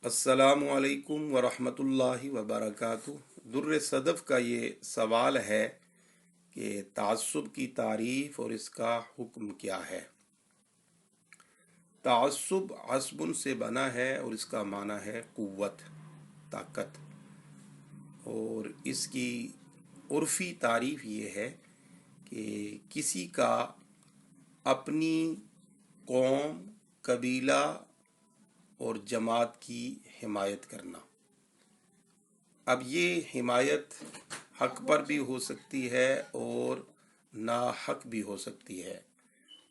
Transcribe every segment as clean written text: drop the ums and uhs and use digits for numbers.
السلام علیکم ورحمۃ اللہ وبرکاتہ۔ در صدف کا یہ سوال ہے کہ تعصب کی تعریف اور اس کا حکم کیا ہے۔ تعصب عصب سے بنا ہے اور اس کا معنی ہے قوت، طاقت، اور اس کی عرفی تعریف یہ ہے کہ کسی کا اپنی قوم، قبیلہ اور جماعت کی حمایت کرنا۔ اب یہ حمایت حق پر بھی ہو سکتی ہے اور ناحق بھی ہو سکتی ہے۔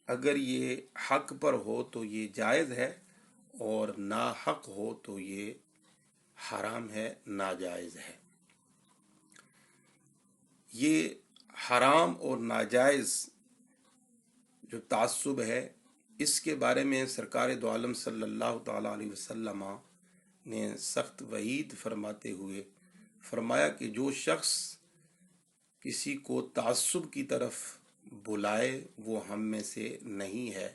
اگر یہ حق پر ہو تو یہ جائز ہے، اور ناحق ہو تو یہ حرام ہے، ناجائز ہے۔ یہ حرام اور ناجائز جو تعصب ہے، اس کے بارے میں سرکار دو عالم صلی اللہ تعالیٰ علیہ وسلم نے سخت وعید فرماتے ہوئے فرمایا کہ جو شخص کسی کو تعصب کی طرف بلائے وہ ہم میں سے نہیں ہے،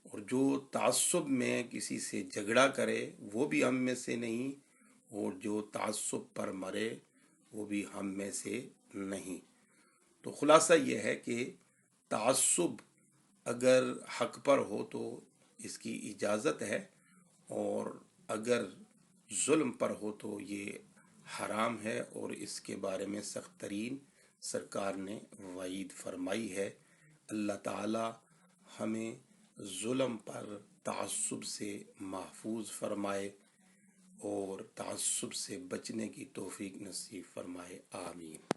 اور جو تعصب میں کسی سے جھگڑا کرے وہ بھی ہم میں سے نہیں، اور جو تعصب پر مرے وہ بھی ہم میں سے نہیں۔ تو خلاصہ یہ ہے کہ تعصب اگر حق پر ہو تو اس کی اجازت ہے، اور اگر ظلم پر ہو تو یہ حرام ہے، اور اس کے بارے میں سخت ترین سرکار نے وعید فرمائی ہے۔ اللہ تعالی ہمیں ظلم پر تعصب سے محفوظ فرمائے اور تعصب سے بچنے کی توفیق نصیب فرمائے، آمین۔